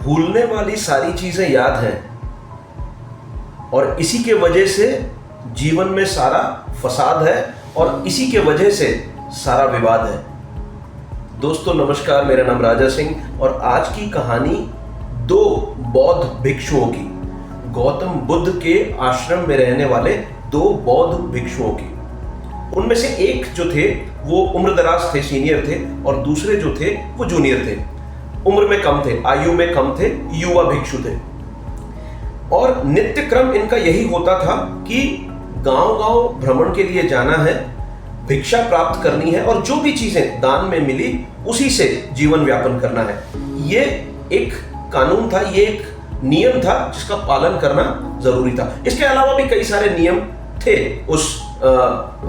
भूलने वाली सारी चीजें याद हैं और इसी के वजह से जीवन में सारा फसाद है और इसी के वजह से सारा विवाद है। दोस्तों नमस्कार, मेरा नाम राजा सिंह और आज की कहानी दो बौद्ध भिक्षुओं की, गौतम बुद्ध के आश्रम में रहने वाले दो बौद्ध भिक्षुओं की। उनमें से एक जो थे वो उम्रदराज थे, सीनियर थे, और दूसरे जो थे वो जूनियर थे, उम्र में कम थे, आयु में कम थे, युवा भिक्षु थे। और नित्य क्रम इनका यही होता था कि गांव-गांव भ्रमण के लिए जाना है, भिक्षा प्राप्त करनी है और जो भी चीजें दान में मिली उसी से जीवन व्यापन करना है। ये एक कानून था, ये एक नियम था जिसका पालन करना जरूरी था। इसके अलावा भी कई सारे नियम थे उस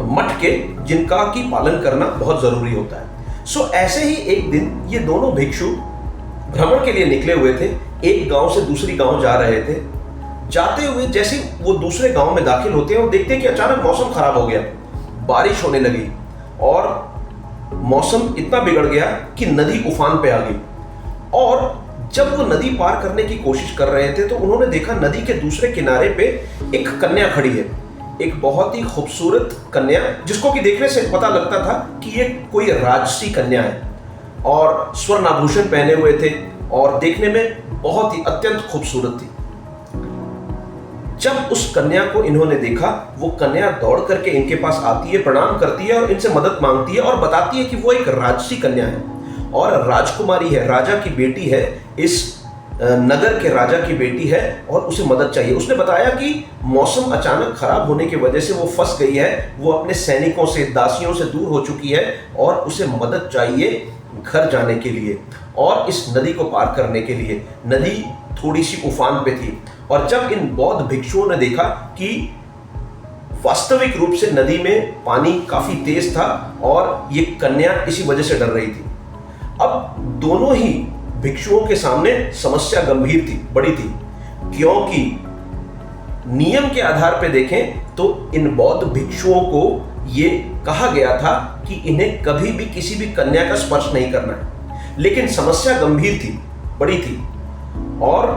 मठ के जिनका की पालन करना बहुत जरूरी होता है। सो ऐसे ही एक दिन ये दोनों भिक्षु भ्रमण के लिए निकले हुए थे, एक गांव से दूसरी गांव जा रहे थे। जाते हुए जैसे वो दूसरे गांव में दाखिल होते हैं और देखते हैं कि अचानक मौसम खराब हो गया, बारिश होने लगी और मौसम इतना बिगड़ गया कि नदी उफान पे आ गई। और जब वो नदी पार करने की कोशिश कर रहे थे तो उन्होंने देखा नदी के दूसरे किनारे पे एक कन्या खड़ी है, एक बहुत ही खूबसूरत कन्या जिसको कि देखने से पता लगता था कि ये कोई राजसी कन्या है और स्वर्ण आभूषण पहने हुए थे और देखने में बहुत ही अत्यंत खूबसूरत थी। जब उस कन्या को इन्होंने देखा, वो कन्या दौड़ करके इनके पास आती है, प्रणाम करती है और इनसे मदद मांगती है और बताती है कि वो एक राजसी कन्या है और राजकुमारी है, राजा की बेटी है, इस नगर के राजा की बेटी है और उसे मदद चाहिए। उसने बताया कि मौसम अचानक खराब होने की वजह से वो फंस गई है, वो अपने सैनिकों से, दासियों से दूर हो चुकी है और उसे मदद चाहिए घर जाने के लिए और इस नदी को पार करने के लिए। नदी थोड़ी सी उफान पे थी और जब इन बौद्ध भिक्षुओं ने देखा कि वास्तविक रूप से नदी में पानी काफी तेज था और ये कन्या इसी वजह से डर रही थी। अब दोनों ही भिक्षुओं के सामने समस्या गंभीर थी, बड़ी थी, क्योंकि नियम के आधार पर देखें तो इन बौद्ध भिक्षुओं को ये कहा गया था कि इन्हें कभी भी किसी भी कन्या का स्पर्श नहीं करना है, लेकिन समस्या गंभीर थी, बड़ी थी। और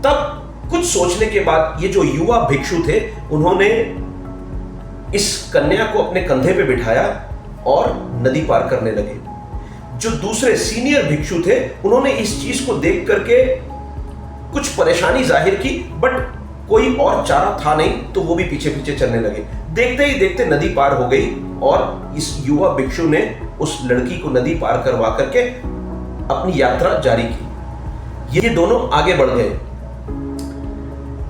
तब कुछ सोचने के बाद ये जो युवा भिक्षु थे उन्होंने इस कन्या को अपने कंधे पे बिठाया और नदी पार करने लगे। जो दूसरे सीनियर भिक्षु थे उन्होंने इस चीज को देख करके कुछ परेशानी जाहिर की, बट कोई और चारा था नहीं तो वो भी पीछे पीछे चलने लगे। देखते ही देखते नदी पार हो गई और इस युवा भिक्षु ने उस लड़की को नदी पार करवा करके अपनी यात्रा जारी की। ये दोनों आगे बढ़ गए।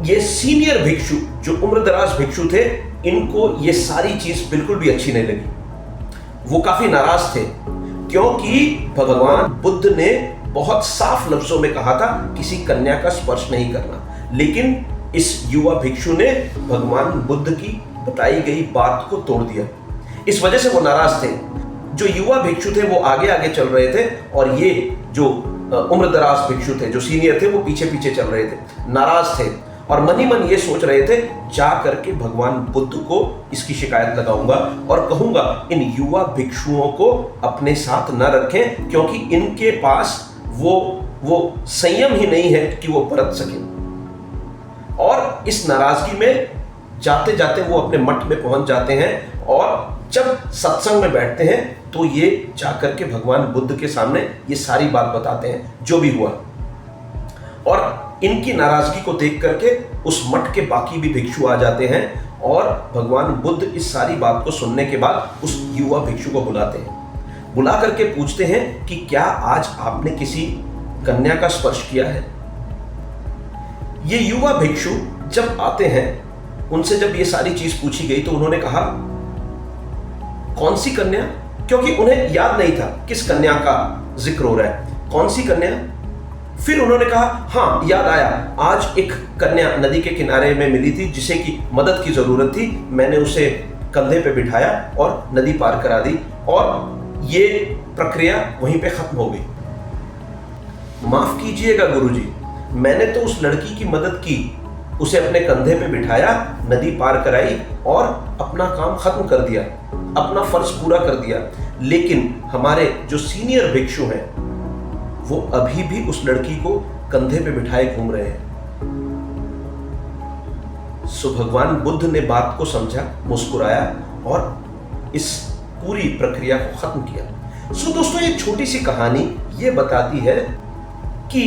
ये सीनियर भिक्षु जो उम्रदराज भिक्षु थे, इनको ये सारी चीज बिल्कुल भी अच्छी नहीं लगी। वो काफी नाराज थे क्योंकि भगवान बुद्ध ने बहुत साफ लफ्जों में कहा था किसी कन्या का स्पर्श नहीं करना, लेकिन इस युवा भिक्षु ने भगवान बुद्ध की बताई गई बात को तोड़ दिया। इस वजह से वो नाराज थे। जो युवा भिक्षु थे वो आगे आगे चल रहे थे और ये जो उम्रदराज भिक्षु थे, जो सीनियर थे, वो पीछे पीछे चल रहे थे, नाराज थे और मन ही मन ये सोच रहे थे जा करके भगवान बुद्ध को इसकी शिकायत लगाऊंगा और कहूंगा इन युवा भिक्षुओं को अपने साथ न रखें क्योंकि इनके पास वो संयम ही नहीं है कि वो बरत सके। और इस नाराजगी में जाते जाते वो अपने मठ में पहुंच जाते हैं और जब सत्संग में बैठते हैं तो ये जाकर के भगवान बुद्ध के सामने ये सारी बात बताते हैं जो भी हुआ। और इनकी नाराजगी को देख करके उस मठ के बाकी भी भिक्षु आ जाते हैं और भगवान बुद्ध इस सारी बात को सुनने के बाद उस युवा भिक्षु को बुलाते हैं। बुला करके पूछते हैं कि क्या आज आपने किसी कन्या का स्पर्श किया है? ये युवा भिक्षु जब आते हैं, उनसे जब ये सारी चीज पूछी गई तो उन्होंने कहा कौन सी कन्या, क्योंकि उन्हें याद नहीं था किस कन्या का जिक्र हो रहा है, कौन सी कन्या। फिर उन्होंने कहा हाँ याद आया, आज एक कन्या नदी के किनारे में मिली थी जिसे की मदद की जरूरत थी, मैंने उसे कंधे पे बिठाया और नदी पार करा दी और ये प्रक्रिया वहीं पे खत्म हो गई। माफ कीजिएगा गुरुजी, मैंने तो उस लड़की की मदद की, उसे अपने कंधे पे बिठाया, नदी पार कराई और अपना काम खत्म कर दिया, अपना फर्ज पूरा कर दिया। लेकिन हमारे जो सीनियर भिक्षु हैं वो अभी भी उस लड़की को कंधे पे बिठाए घूम रहे हैं। सो भगवान बुद्ध ने बात को समझा, मुस्कुराया और इस पूरी प्रक्रिया को खत्म किया। सो दोस्तों, ये छोटी सी कहानी ये बताती है कि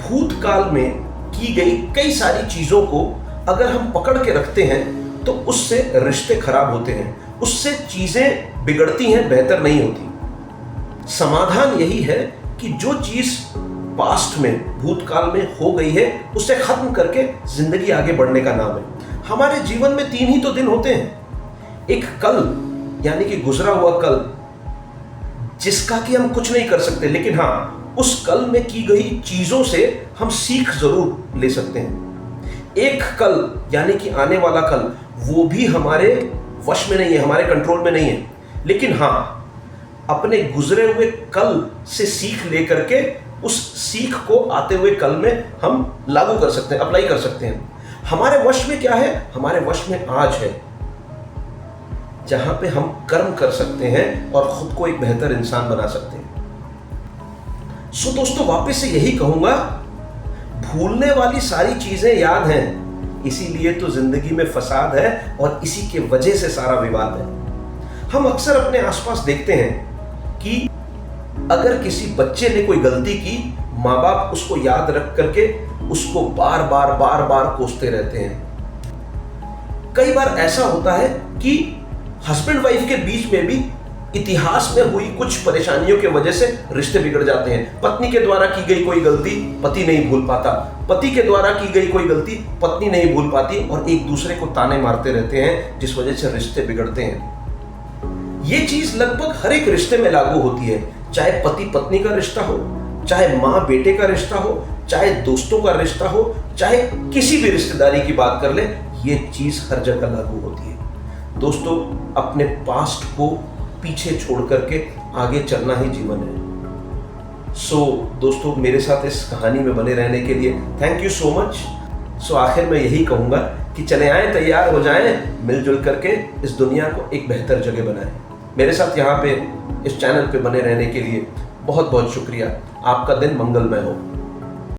भूतकाल में की गई कई सारी चीजों को अगर हम पकड़ के रखते हैं तो उससे रिश्ते खराब होते हैं, उससे चीजें बिगड़ती हैं, बेहतर नहीं होती। समाधान यही है कि जो चीज पास्ट में, भूतकाल में हो गई है, उसे खत्म करके जिंदगी आगे बढ़ने का नाम है। हमारे जीवन में 3 ही तो दिन होते हैं। एक कल, यानी कि गुजरा हुआ कल, जिसका कि हम कुछ नहीं कर सकते, लेकिन हाँ, उस कल में की गई चीजों से हम सीख जरूर ले सकते हैं। एक कल, यानी कि आने वाला कल, वो भी हमारे वश में नहीं है, हमारे कंट्रोल में नहीं है, लेकिन हाँ, अपने गुजरे हुए कल से सीख लेकर के उस सीख को आते हुए कल में हम लागू कर सकते हैं, अप्लाई कर सकते हैं। हमारे वश में क्या है? हमारे वश में आज है, जहां पे हम कर्म कर सकते हैं और खुद को एक बेहतर इंसान बना सकते हैं। सो दोस्तों, वापस से यही कहूंगा, भूलने वाली सारी चीजें याद हैं, इसीलिए तो जिंदगी में फसाद है और इसी के वजह से सारा विवाद है। हम अक्सर अपने आसपास देखते हैं कि अगर किसी बच्चे ने कोई गलती की, माँ बाप उसको याद रख करके उसको बार बार कोसते रहते हैं। कई बार ऐसा होता है कि हस्बैंड वाइफ के बीच में भी इतिहास में हुई कुछ परेशानियों की वजह से रिश्ते बिगड़ जाते हैं। पत्नी के द्वारा की गई कोई गलती पति नहीं भूल पाता, पति के द्वारा की गई कोई गलती पत्नी नहीं भूल पाती, और एक दूसरे को ताने मारते रहते हैं, जिस वजह से रिश्ते बिगड़ते हैं। ये चीज लगभग हर एक रिश्ते में लागू होती है, चाहे पति पत्नी का रिश्ता हो, चाहे माँ बेटे का रिश्ता हो, चाहे दोस्तों का रिश्ता हो, चाहे किसी भी रिश्तेदारी की बात कर ले, ये चीज हर जगह लागू होती है। दोस्तों, अपने पास्ट को पीछे छोड़ करके आगे चलना ही जीवन है। सो दोस्तों, मेरे साथ इस कहानी में बने रहने के लिए थैंक यू सो मच। सो आखिर में यही कहूंगा कि चले आए, तैयार हो जाएं, मिलजुल करके इस दुनिया को एक बेहतर जगह बनाएं। मेरे साथ यहाँ पे इस चैनल पे बने रहने के लिए बहुत बहुत शुक्रिया। आपका दिन मंगलमय हो।